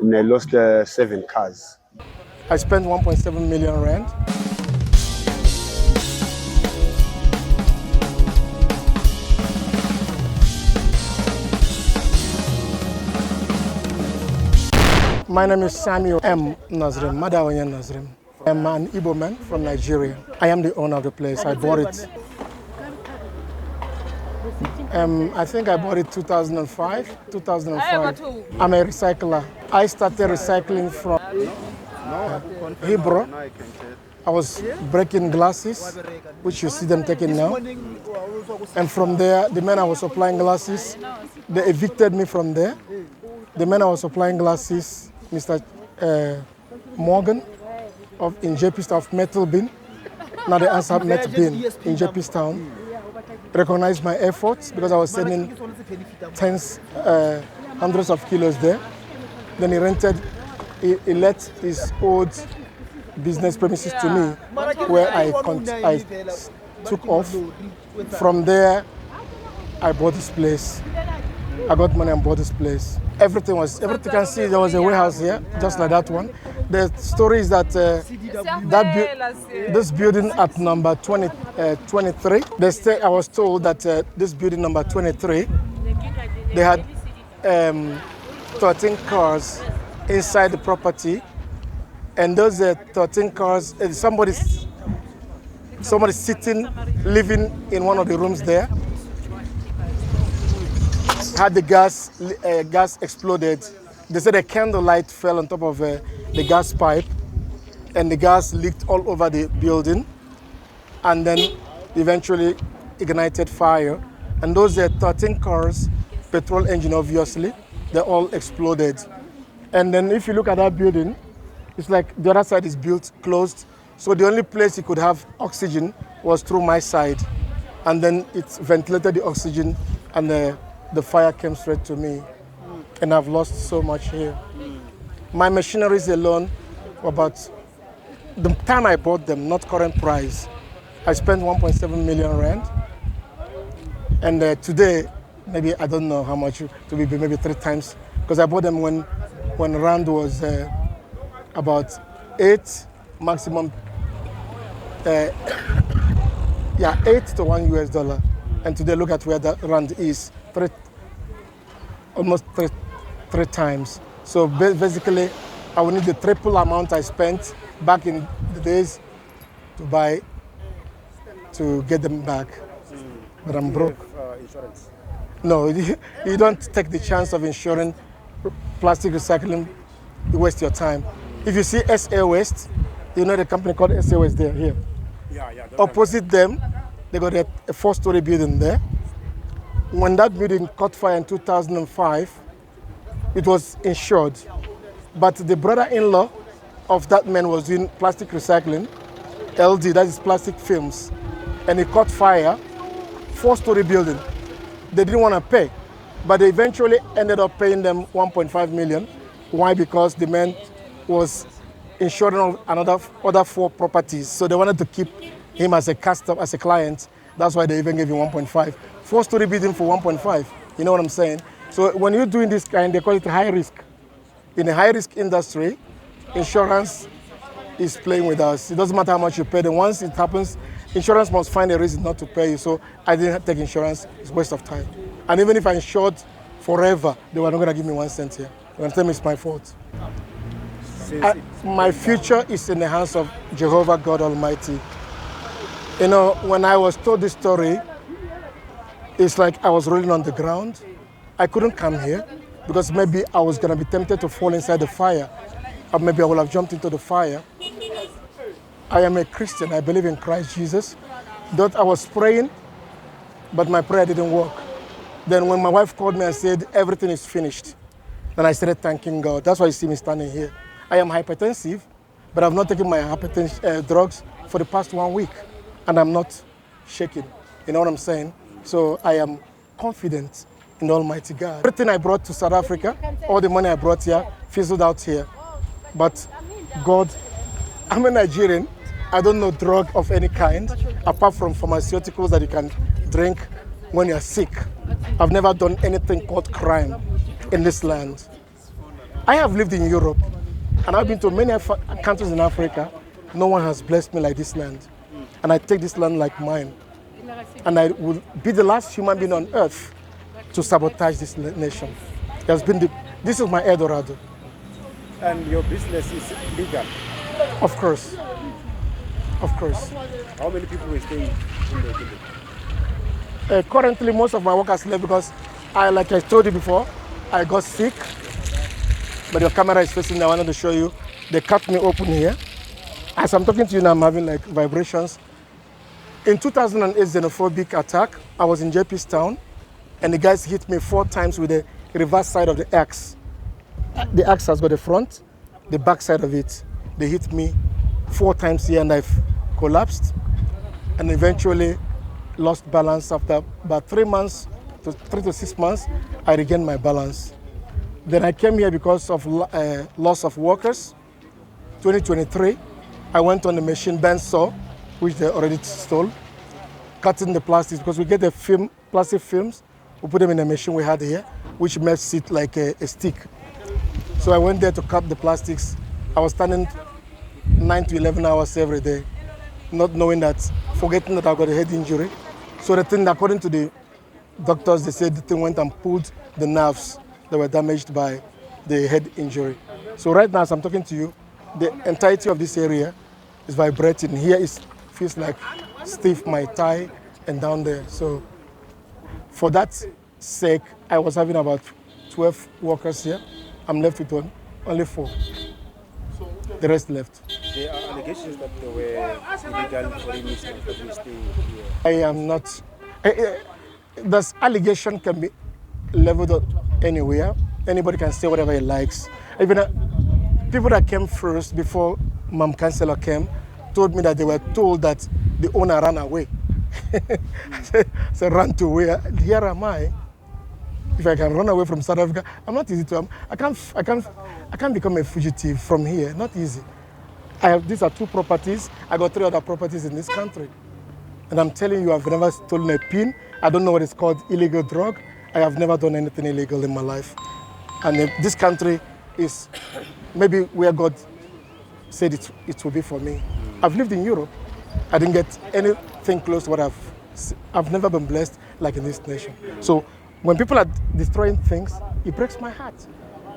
and I lost 7 cars. I spent 1.7 million rand. My name is Samuel M. Nazrim, Madawanyan Nazrim. I'm an Igbo man from Nigeria. I am the owner of the place. I bought it. I think I bought it 2005. I'm a recycler. I started recycling from Hebrew. I was breaking glasses, which you see them taking now. And from there, the men I was supplying glasses, they evicted me from there. The men I was supplying glasses, Mr. Morgan in JP Town of Metal Bin, now they answer Met Bin in JP Town, recognized my efforts because I was sending hundreds of kilos there. Then he let his old business premises to me, where I took off. From there, I bought this place. I got money and bought this place. Everything you can see, there was a warehouse here, just like that one. The story is that this building at number 23, I was told that this building number 23, they had 13 cars inside the property, and those 13 cars, somebody sitting, living in one of the rooms there, had the gas exploded. They said a candle light fell on top of the gas pipe, and the gas leaked all over the building, and then eventually ignited fire. And those 13 cars, petrol engine obviously, they all exploded. And then if you look at that building, it's like the other side is built closed, so the only place you could have oxygen was through my side. And then it ventilated the oxygen, and the fire came straight to me, and I've lost so much here. My machineries alone, about the time I bought them, not current price, I spent 1.7 million rand. And today, maybe I don't know how much, to be maybe 3 times, because I bought them when rand was about 8, maximum, 8 to $1. And today, look at where that rand is. Almost three times. So basically, I will need the triple amount I spent back in the days to get them back. But I'm broke. Insurance? No, you don't take the chance of insuring plastic recycling. You waste your time. If you see SA Waste, you know the company called SA Waste there, here. Yeah. Opposite them, they got a 4-story building there. When that building caught fire in 2005, it was insured. But the brother-in-law of that man was doing plastic recycling, LD, that is plastic films. And it caught fire, 4-story building. They didn't want to pay, but they eventually ended up paying them 1.5 million. Why? Because the man was insuring other 4 properties. So they wanted to keep him as a customer, as a client. That's why they even gave him 1.5. 4-story building for 1.5. You know what I'm saying? So when you're doing this kind, they call it high risk. In a high risk industry, insurance is playing with us. It doesn't matter how much you pay them. Once it happens, insurance must find a reason not to pay you. So I didn't take insurance. It's a waste of time. And even if I insured forever, they were not going to give me 1 cent here. They were going to tell me it's my fault. My future is in the hands of Jehovah God Almighty. You know, when I was told this story, it's like I was rolling on the ground. I couldn't come here because maybe I was going to be tempted to fall inside the fire, or maybe I would have jumped into the fire. I am a Christian. I believe in Christ Jesus. That I was praying, but my prayer didn't work. Then when my wife called me and said, everything is finished, then I started thanking God. That's why you see me standing here. I am hypertensive, but I've not taken my hypertension drugs for the past 1 week, and I'm not shaking. You know what I'm saying? So I am confident in Almighty God. Everything I brought to South Africa, all the money I brought here, fizzled out here. But God, I'm a Nigerian. I don't know drug of any kind, apart from pharmaceuticals that you can drink when you're sick. I've never done anything called crime in this land. I have lived in Europe, and I've been to many countries in Africa. No one has blessed me like this land. And I take this land like mine. And I will be the last human being on earth to sabotage this nation. This is my Eldorado. And your business is legal? Of course. Of course. How many people will stay in the building? Currently, most of my workers left because, like I told you before, I got sick. But your camera is facing me. I wanted to show you. They cut me open here. As I'm talking to you now, I'm having like vibrations. In 2008 xenophobic attack, I was in JP's town, and the guys hit me 4 times with the reverse side of the axe. The axe has got the front, the back side of it. They hit me 4 times here, and I've collapsed, and eventually lost balance. After about 3 to 6 months, I regained my balance. Then I came here because of loss of workers. 2023, I went on the machine bandsaw, which they already stole, cutting the plastics, because we get the plastic films, we put them in a machine we had here, which makes it like a stick. So I went there to cut the plastics. I was standing 9 to 11 hours every day, not knowing that, forgetting that I got a head injury. So the thing, according to the doctors, they said the thing went and pulled the nerves that were damaged by the head injury. So right now, as I'm talking to you, the entirety of this area is vibrating. Here it feels like stiff, my thigh, and down there. So for that sake, I was having about 12 workers here. I'm left with only 4. The rest left. There are allegations that they were illegal foreigners that will stay here. I am not. This allegation can be leveled anywhere. Anybody can say whatever he likes. Even people that came first before Mam Councillor came told me that they were told that the owner ran away. So run to where? Here am I. If I can run away from South Africa, I'm not easy to. I can't become a fugitive from here. Not easy. These are 2 properties. I got 3 other properties in this country. And I'm telling you, I've never stolen a pin. I don't know what it's called, illegal drug. I have never done anything illegal in my life. And this country is maybe where God said it will be for me. I've lived in Europe. I didn't get anything close to what I've never been blessed like in this nation. So when people are destroying things, it breaks my heart.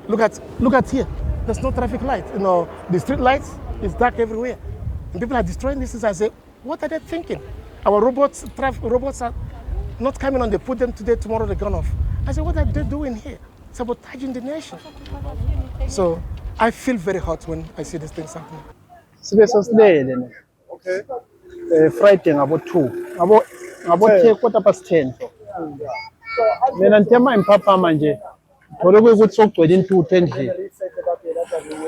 Look at here. There's no traffic light. You know, the street lights is dark everywhere. And people are destroying this. I say, what are they thinking? Our robots are not coming on. They put them today, tomorrow they're gone off. I say, what are they doing here? Sabotaging the nation. So I feel very hot when I see these things happening. Okay. Friday ngabo 2. Ngabo 10:15. Mina ntema impapa manje. Thole ukuthi sokugcwele intuthu endlini.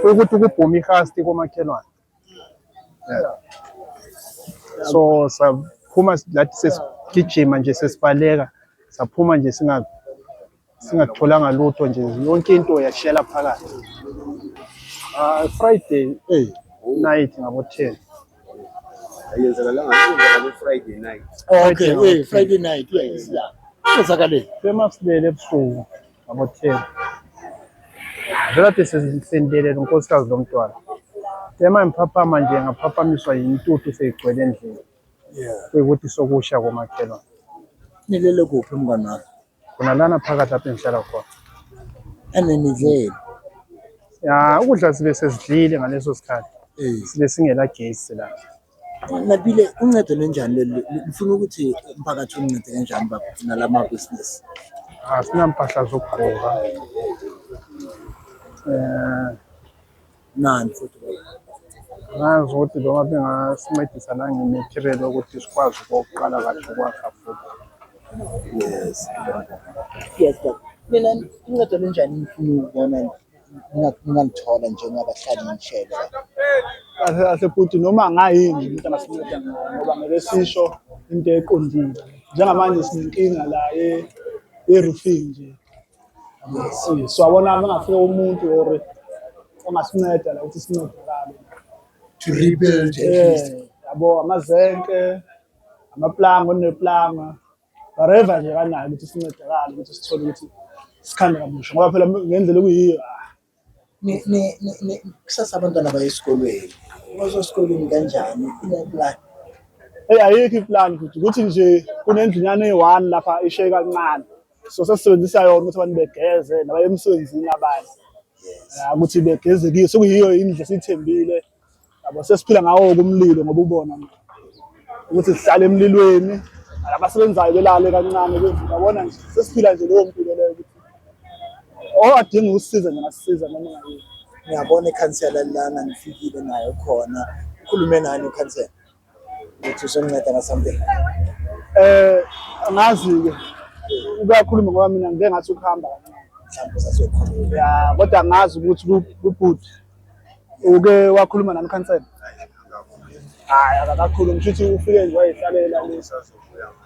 Ukuthi ukubhuma ihasti komakhelwane. So saphuma lathi sesigijima nje sesibaleka. Saphuma nje singatholanga lutho nje yonke into yashela phakathi. Friday night ngabo 10. Friday night. Okay, Friday night, yes. Yeah. Famous lele ebusuku ngabo 10. Vele sesindele nonkosikazi lomntwana. Tema imphaphama nje ngaphaphamiswa yintuthu seyigcwele endlini. Kuyikuthi sokusha komakhelwane. Nilele kuphi mngani wami? Kuna lana phakathi apha engihlala khona. Anenidlele. Ya ukudla sibe sesidlile ngaleso sikhathi. Sibe singela gesi la. Nabile uncedo lenjani leli? Ufuna ukuthi umphakathi uncede kanjani nalama business? Sinampahla zokugqoka. Nani futhi? Ngazi ukuthi noma bengasincedisa la ngematerial ukuthi sikwazi ukuqala kahle ukwakha futhi. Yes. Yes, but mina uncedo lenjani ngifuna ukubona ngingalithola njengabahlali ngishele. Kahle futhi noma ngayini umuntu angasinceda ngoba ngeke sisho into eqondile. Njengamanje sinenkinga la roofing nje. So abona ngafika umuntu or ongasinceda la ukuthi sincedakale. To rebuild at least. Yabo amazenke, amaplanga oneplanga. Whatever nje kanayo ukuthi sincedakale ukuthi sithole ukuthi sikhande kabusha ngoba phela ngendlela okuyiyo kusasa abantwana baya esikolweni esikolweni kanjani kuneplan? Ayikho iplan futhi ukuthi nje kunendlunyana eyi-1 lapha ishaye kancane, so sesisebenzisa yona ukuthi abantu begeze nabaye emsebenzini abanye. Ukuthi begeze kiyo sekuyiyo indlu esiyithembile yabo, sesiphila ngawo-ke umlilo ngoba ubona ukuthi sihlale emlilweni, abasebenzayo belale kancane uyabona nje sesiphila nje leyo mpilo leyo ukuthi adinga ukusisiza nje ngasisiza noma ngayini. Ngiyabona ikhansela lana nifikile nayo khona, ukhulume nani ukhansela ukuthi uzonceda nga-something? Angazi-ke ukuyakhuluma ngoba mina ngike ngathi ukuhamba Mhlawumbe sazokhuluma. ya, kodwa angazi ukuthi kubhuti uke wakhuluma nami ikhansela. Hayi akakakhulumi, kushuthi ufike nje wayihlalela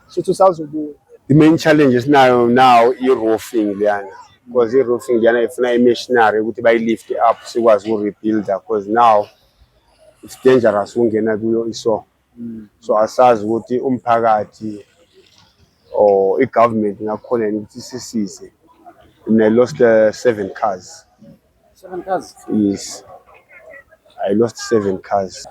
kushuthi usazobuya. The main challenge esinayo now i-roofing leyana, because i-roofing leyana ifuna i-machinery ukuthi bayi-lift up sikwazi uku-rebuilda, because now it's dangerous ukungena kuyo iso. So asazi ukuthi umphakathi or i-government ngakhona ukuthi sisize. I lost 7 cars. 7 cars? Yes, I lost 7 cars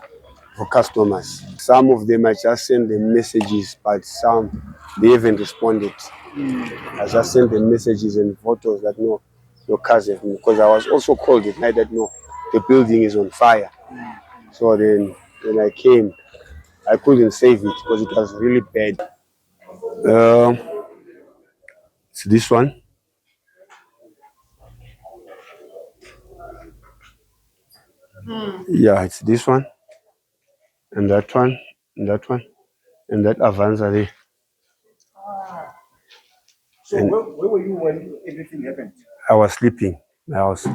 for customers. Some of them I just sent them messages, but some they haven't responded. I just sent them messages and photos that no, your cars have been, because I was also called at night that no, the building is on fire. So then when I came, I couldn't save it because it was really bad. It's this one. Yeah, it's this one, and that one, and that one, and that Avanza there. So where were you when everything happened? I was sleeping. I was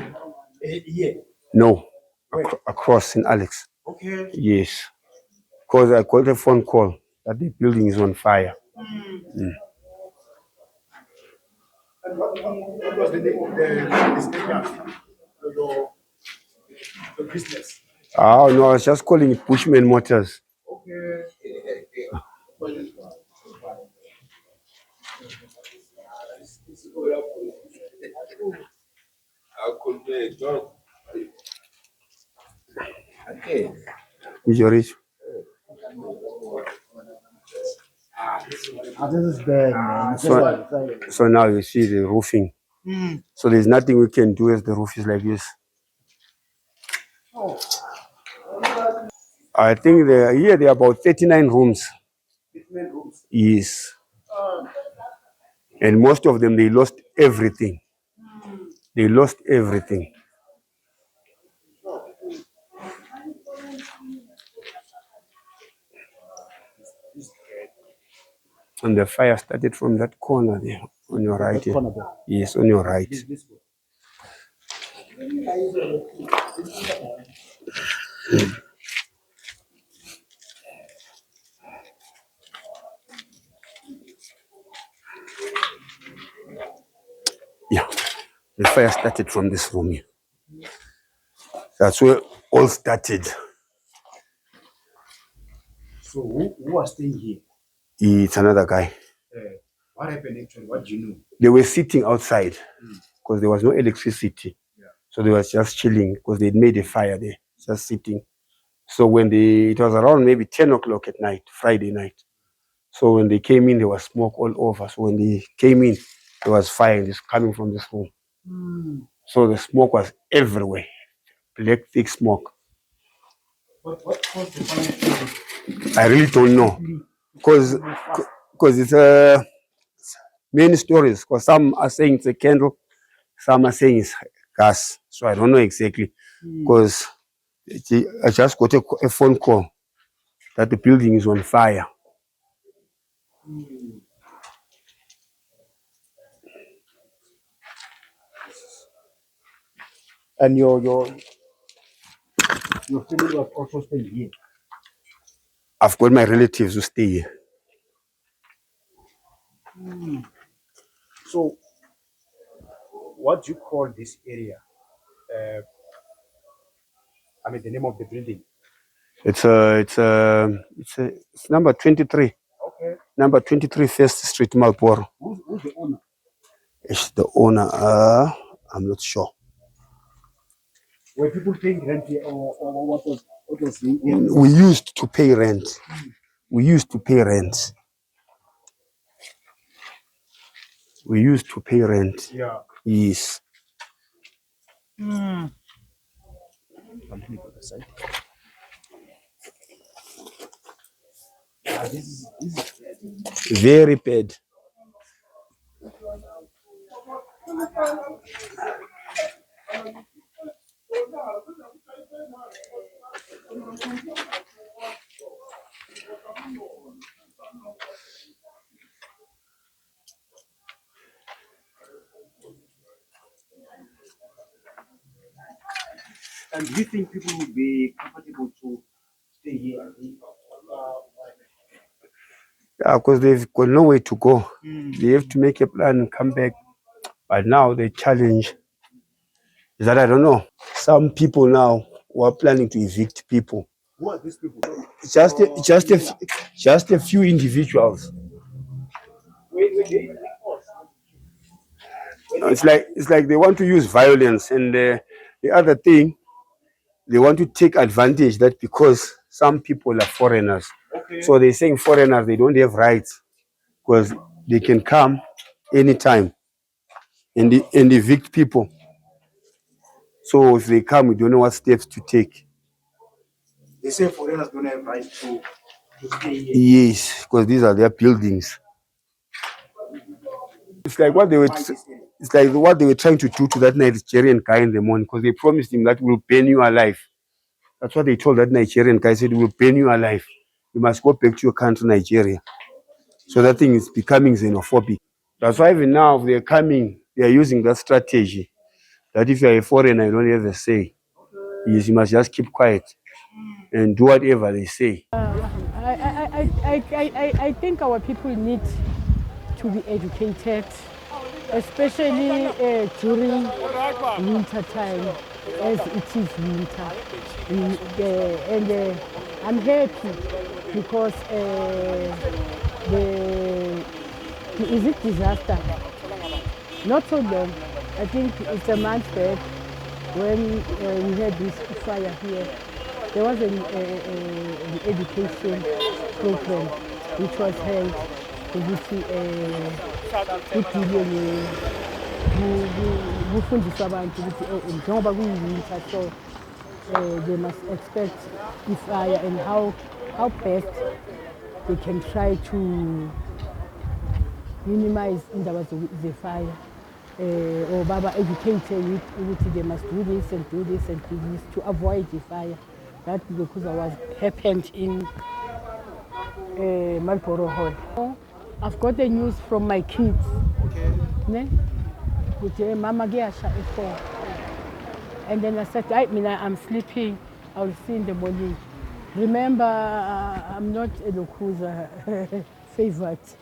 Here. no across in Alex. Okay. Yes, because I got a phone call that the building is on fire. And what was the name of this area? Your business. Oh no, I was just calling it Bushman Motors. Okay. Okay. Is your reach? This is bad, man. So now you see the roofing. So there's nothing we can do as the roof is like this. I think there are about 39 rooms. 39 rooms. Yes. And most of them, they lost everything. They lost everything. And the fire started from that corner there on your right. Here. Yes, on your right. Yeah, the fire started from this room here. That's where all started. So who was staying here? It's another guy. What happened actually? What do you know? They were sitting outside because there was no electricity. Yeah. So they were just chilling because they'd made a fire there, just sitting. So when it was around maybe 10 o'clock at night, Friday night. So when they came in, there was smoke all over. So when they came in, there was fire just coming from this room. So the smoke was everywhere, black, thick smoke. What caused the fire? I really don't know because it's many stories. Because some are saying it's a candle, some are saying it's gas. So I don't know exactly because I just got a phone call that the building is on fire. And your family was also staying here. I've got my relatives who stay here. So what do you call this area? I mean the name of the building. It's number 23. Okay. Number 23 First Street, Marlboro. Who's the owner? It's the owner. I'm not sure. Were people paying rent here, or what was the We used to pay rent. We used to pay rent. We used to pay rent. Yeah. Yes. This is Very bad. And do you think people would be comfortable to stay here? Yeah, because they've got nowhere to go. They have to make a plan and come back. But now the challenge is that I don't know. Some people now who are planning to evict people. Who are these people? Just a few individuals. It's like they want to use violence, and the other thing, they want to take advantage that because some people are foreigners, so they're saying foreigners they don't have rights because they can come anytime and evict people. So if they come, we don't know what steps to take. They say foreigners don't have right to stay here. Yes, because these are their buildings. It's like what they were. It's like what they were trying to do to that Nigerian guy in the morning because they promised him that we'll burn you alive. That's what they told that Nigerian guy. Said we'll burn you alive. You must go back to your country, Nigeria. So that thing is becoming xenophobic. That's why even now they're coming. They are using that strategy that if you're a foreigner, you don't have a say. Yes, you must just keep quiet and do whatever they say. I think our people need to be educated, especially during winter time, as it is winter. And I'm happy because is it disaster? Not so long. I think it's a month back when we had this fire here. There was an education program which was held kufundiswa abantu ukuthi njengoba kuyi-winter so they must expect fire and how best they can try to minimize indaba ze-fire. Or baba educated ukuthi they must do this and do this and do this to avoid the fire. That because I was happened in Marlboro Hall. I've got the news from my kids. Okay. With Mama Giasha at 4. And then I said, I'm sleeping. I'll see in the morning. Remember, I'm not a Lokuza favorite.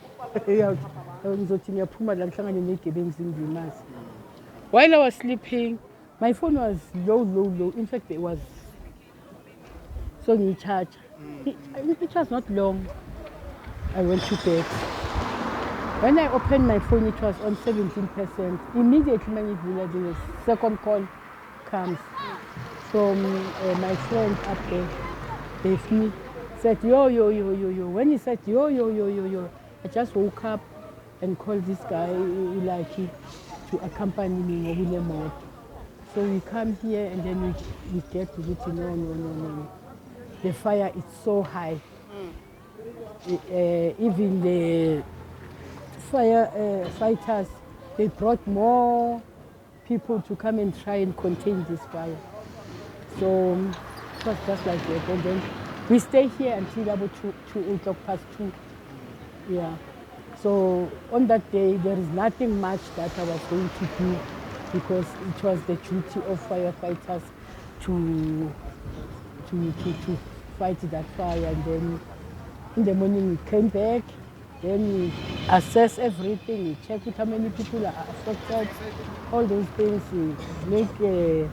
While I was sleeping, my phone was low. In fact, it was so new charge. It was not long. I went to bed. When I opened my phone, it was on 17%. Immediately, the second call comes from my friend up there. They said, yo. When he said, yo, I just woke up and called this guy, Ilaki, to accompany me in the mode. So we come here and then we get to it. No. The fire is so high. Even the fighters, they brought more people to come and try and contain this fire. So it was just like that. And then we stay here until about 2:02. Yeah. So on that day, there is nothing much that I was going to do because it was the duty of firefighters to fight that fire. And then in the morning we came back, then we assess everything, we check how many people are affected, all those things, we make the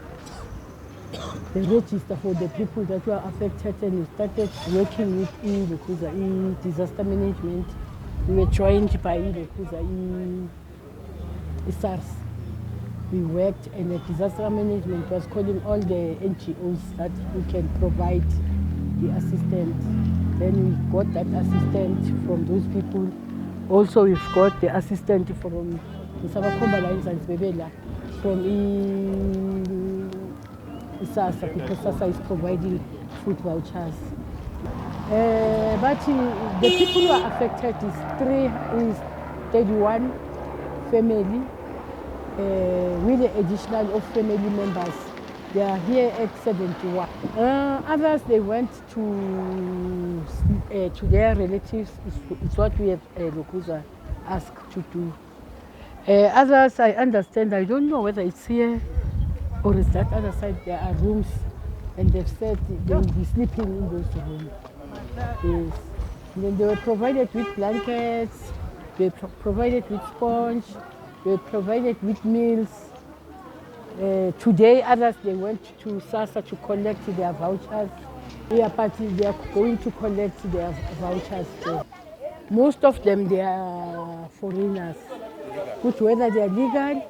register for the people that were affected, and we started working with disaster management. We were joined by SARS. we worked, and the disaster management was calling all the NGOs that we can provide the assistance. Then we got that assistance from those people. Also, we've got the assistant from the Sabakomba Lines and Bebela from SASA, because SASA is providing food vouchers. But the people who are affected is 31 family, with the additional of family members. They are here at 71. Others, they went to their relatives. It's what we have Lokuza asked to do. Others, I understand, I don't know whether it's here or is that other side. There are rooms, and they've said they will be sleeping in those rooms. Yes. And then they were provided with blankets, they were provided with sponge, they were provided with meals. Today, others, they went to SASA to collect their vouchers. They are going to collect their vouchers. Most of them, they are foreigners, which whether they are legal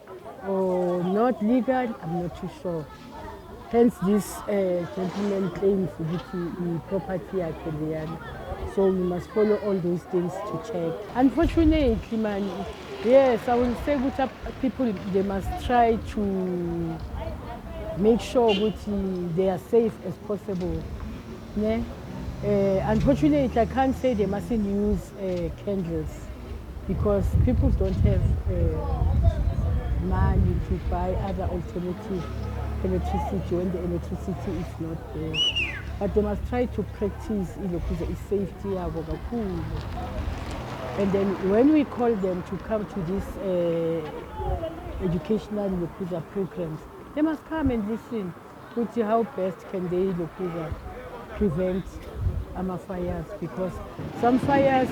or not legal, I'm not too sure. Hence, this gentleman claims the property at Kelian. So we must follow all those things to check. Unfortunately, man, yes, I will say that people, they must try to make sure that they are safe as possible. Yeah? Unfortunately, I can't say they mustn't use candles, because people don't have money to buy other alternative electricity when the electricity is not there. But they must try to practice safety. And then when we call them to come to these educational programs, they must come and listen to see how best can they prevent fires, because some fires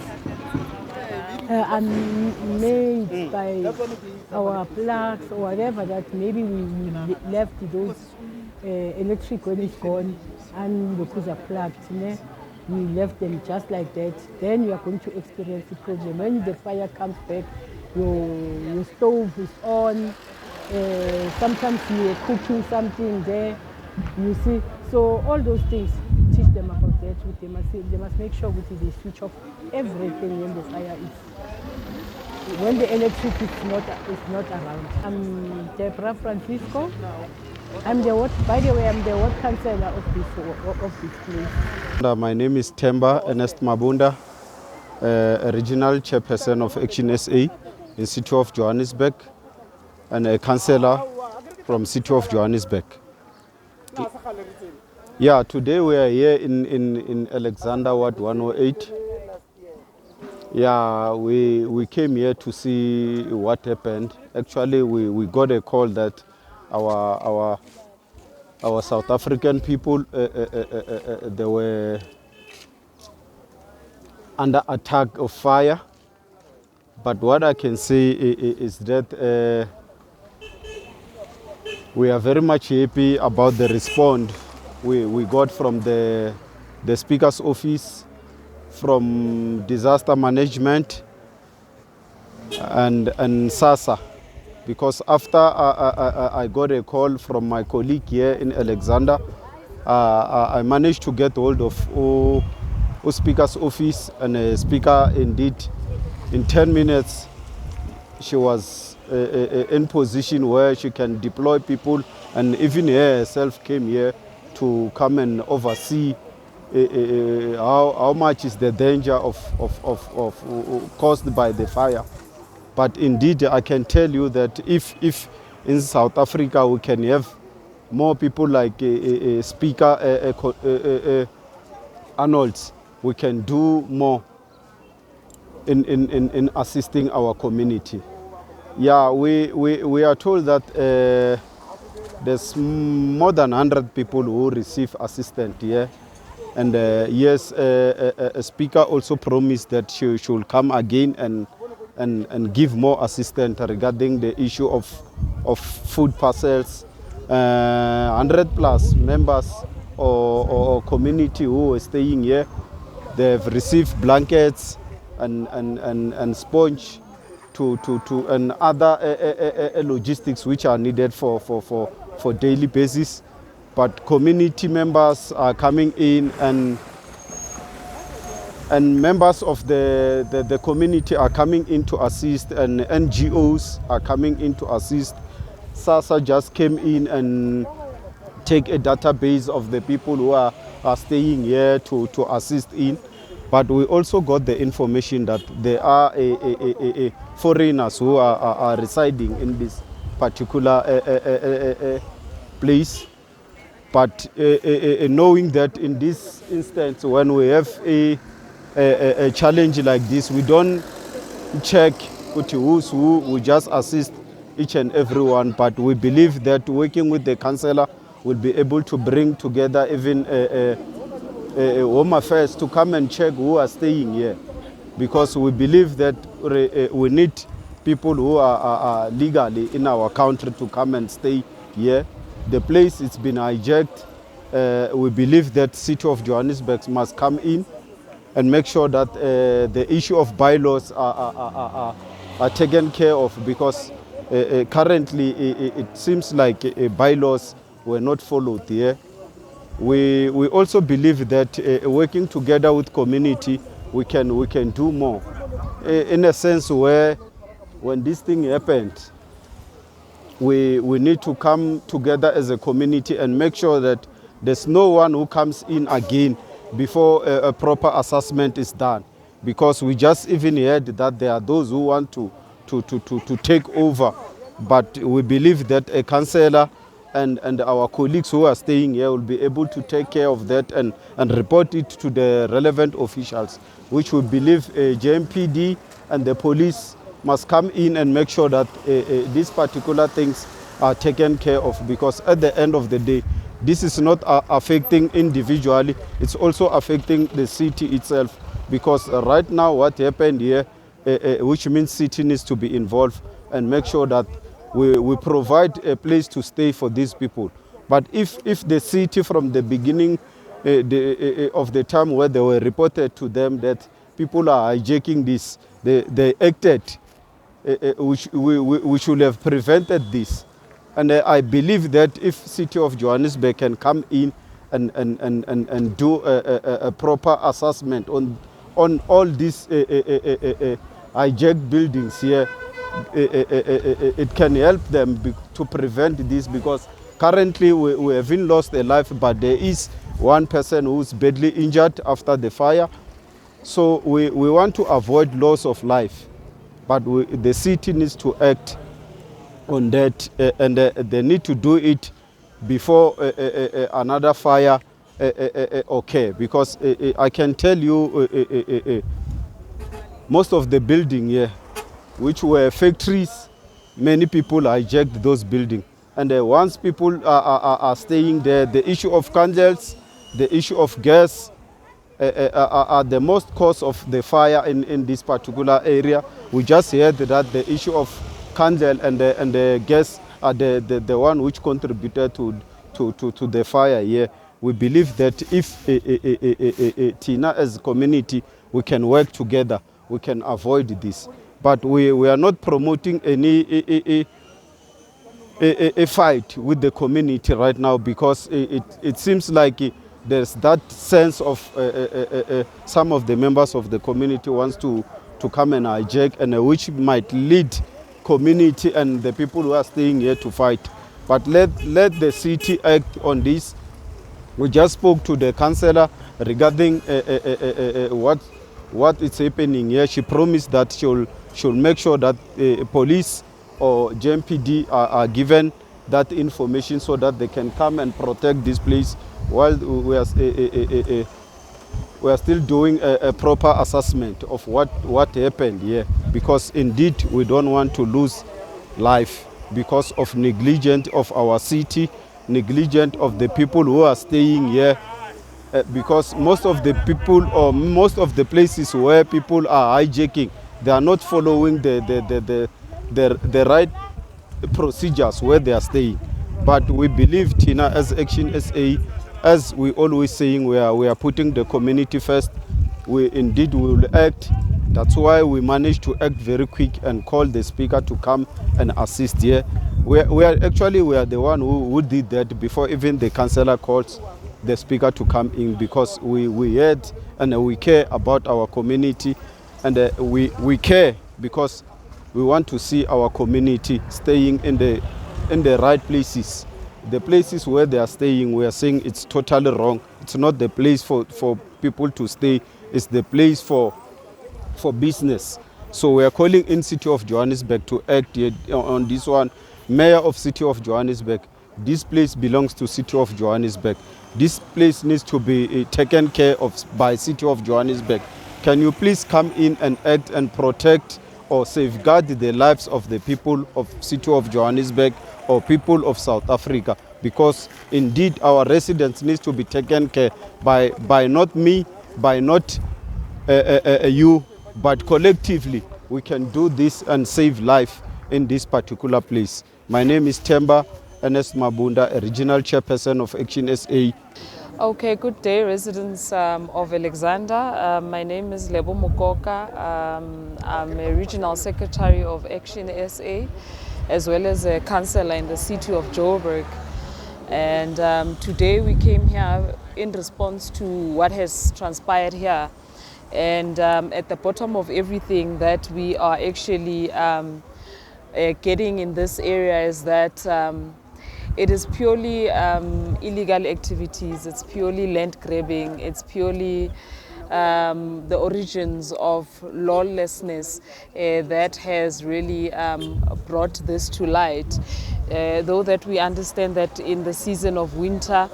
are made by our plugs or whatever, that maybe we left those electric when it's gone and the plugged. We left them just like that. Then you are going to experience the problem. When the fire comes back, your stove is on. Sometimes you are cooking something there, you see. So all those things, teach them about that. They must make sure that they switch off everything when the fire is, when the electric is not around. I'm Deborah Francisco. I'm the ward councillor of this place. My name is Temba Ernest Mabunda, a regional chairperson of Action SA in City of Johannesburg, and a councillor from City of Johannesburg. Yeah, today we are here in Alexander Ward 108. Yeah, we came here to see what happened. Actually, we got a call that our South African people, they were under attack of fire. But what I can say is that we are very much happy about the response we got from the Speaker's office, from disaster management and SASA. Because after I got a call from my colleague here in Alexander, I managed to get hold of Speaker's office, and a speaker indeed, in 10 minutes, she was in position where she can deploy people, and even herself came here to come and oversee how much is the danger of caused by the fire. But indeed, I can tell you that if in South Africa we can have more people like Speaker Arnold, we can do more in assisting our community. Yeah, we are told that there's more than 100 people who receive assistance here. And yes, a speaker also promised that she will come again and give more assistance regarding the issue of food parcels. 100 plus members or community who are staying here, they've received blankets and sponge and other logistics which are needed for daily basis. But community members are coming in, and members of the community are coming in to assist, and NGOs are coming in to assist. SASA just came in and take a database of the people who are staying here to assist in. But we also got the information that there are foreigners who are residing in this particular place. But knowing that in this instance, when we have a challenge like this, we don't check who's who, we just assist each and everyone. But we believe that working with the councillor will be able to bring together even Home Affairs to come and check who are staying here, because we believe that we need people who are legally in our country to come and stay here. The place, it's been hijacked. We believe that City of Johannesburg must come in and make sure that the issue of bylaws are taken care of, because currently it seems like bylaws were not followed here. We also believe that working together with community, we can do more. In a sense where when this thing happened, we need to come together as a community and make sure that there's no one who comes in again before a proper assessment is done. Because we just even heard that there are those who want to take over. But we believe that a councillor and our colleagues who are staying here will be able to take care of that and report it to the relevant officials, which we believe JMPD and the police must come in and make sure that these particular things are taken care of, because at the end of the day, this is not affecting individually, it's also affecting the city itself, because right now what happened here, which means city needs to be involved and make sure that we provide a place to stay for these people. But if the city from the beginning of the time where they were reported to them that people are hijacking this, they acted, we should have prevented this. And I believe that if City of Johannesburg can come in and do a proper assessment on all these hijacked buildings here, it can help them to prevent this, because currently we haven't lost a life, but there is one person who's badly injured after the fire. So we want to avoid loss of life, but the city needs to act on that, and they need to do it before another fire occur, because I can tell you most of the building here, which were factories, many people hijacked those buildings. And once people are staying there, the issue of candles, the issue of gas are the most cause of the fire in this particular area. We just heard that the issue of candle and the gas are the one which contributed to the fire here. We believe that if Tina as a community, we can work together, we can avoid this. But we are not promoting any a fight with the community right now, because it seems like there's that sense of some of the members of the community wants to come and hijack, and which might lead community and the people who are staying here to fight. But let the city act on this. We just spoke to the councillor regarding what is happening here. She promised that she'll make sure that police or JMPD are given that information so that they can come and protect this place while we are still doing a proper assessment of what happened here, because indeed we don't want to lose life because of negligence of our city, negligence of the people who are staying here. Because most of the people or most of the places where people are hijacking, they are not following the right procedures where they are staying. But we believe, Tina, as Action SA, as we always saying, we are putting the community first. We indeed will act That's why we managed to act very quick and call the speaker to come and assist here. We are the one who did that before even the councillor called the speaker to come in, because we heard and we care about our community, and we care because we want to see our community staying in the right places. The places where they are staying, we are saying it's totally wrong. It's not the place for people to stay. It's the place for business. So we are calling in City of Johannesburg to act on this one. Mayor of City of Johannesburg, this place belongs to City of Johannesburg. This place needs to be taken care of by City of Johannesburg. Can you please come in and act and protect or safeguard the lives of the people of City of Johannesburg or people of South Africa? Because indeed our residents need to be taken care by not me, by not you, but collectively we can do this and save life in this particular place. My name is Temba Ernest Mabunda, a regional chairperson of Action SA. Okay, good day, residents of Alexander. My name is Lebo Mukoka. I'm a regional secretary of Action SA, as well as a councillor in the city of Joburg. And today we came here in response to what has transpired here. And at the bottom of everything that we are actually getting in this area is that it is purely illegal activities, it's purely land grabbing, it's purely the origins of lawlessness that has really brought this to light. Though that we understand that in the season of winter,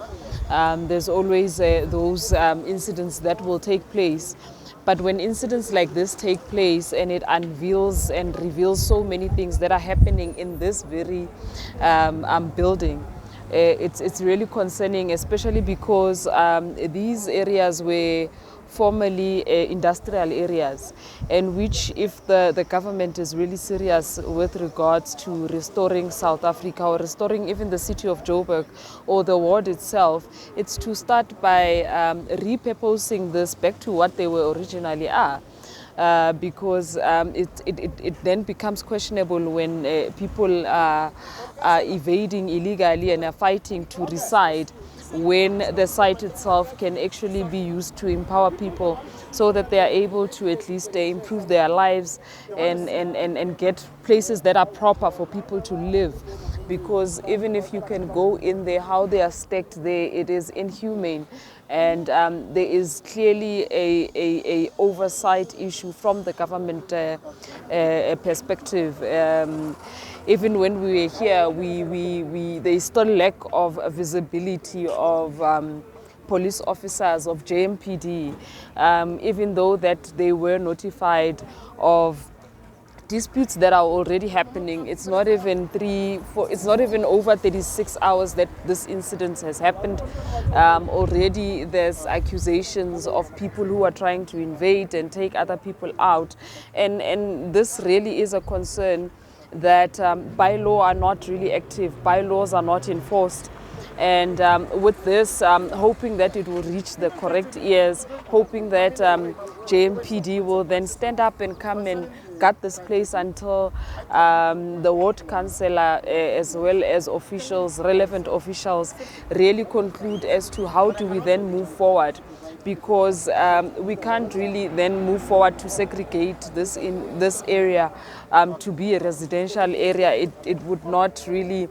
there's always those incidents that will take place. But when incidents like this take place and it unveils and reveals so many things that are happening in this very building, it's really concerning, especially because these areas were formerly industrial areas, and which, if the government is really serious with regards to restoring South Africa or restoring even the city of Joburg or the ward itself, it's to start by repurposing this back to what they were originally are. Because it then becomes questionable when people are evading illegally and are fighting to reside, when the site itself can actually be used to empower people so that they are able to at least improve their lives and get places that are proper for people to live. Because even if you can go in there, how they are stacked there, it is inhumane. And there is clearly a oversight issue from the government perspective. Even when we were here, there is still lack of visibility of police officers of JMPD, even though that they were notified of disputes that are already happening. It's not even it's not even over 36 hours that this incident has happened. Already there's accusations of people who are trying to invade and take other people out. And this really is a concern that bylaw are not really active, bylaws are not enforced. And with this, hoping that it will reach the correct ears, hoping that JMPD will then stand up and come and guard this place until the ward councillor, as well as officials, relevant officials, really conclude as to how do we then move forward. Because we can't really then move forward to segregate this in this area to be a residential area. It would not really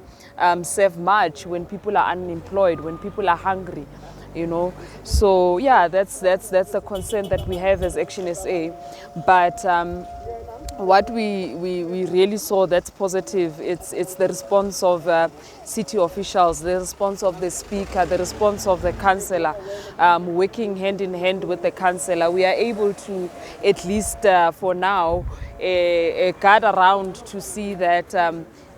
serve much when people are unemployed, when people are hungry, you know. So yeah, that's the concern that we have as Action SA. But what we really saw that's positive, it's the response of city officials, the response of the speaker, the response of the councillor, working hand in hand with the councillor. We are able to, at least for now, guard around to see that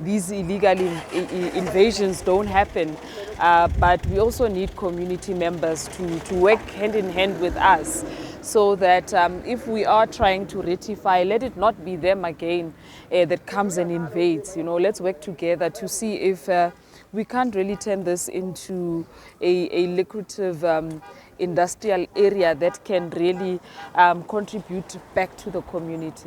these illegal invasions don't happen. But we also need community members to work hand in hand with us, so that if we are trying to rectify, let it not be them again that comes and invades. You know, let's work together to see if we can't really turn this into a lucrative industrial area that can really contribute back to the community.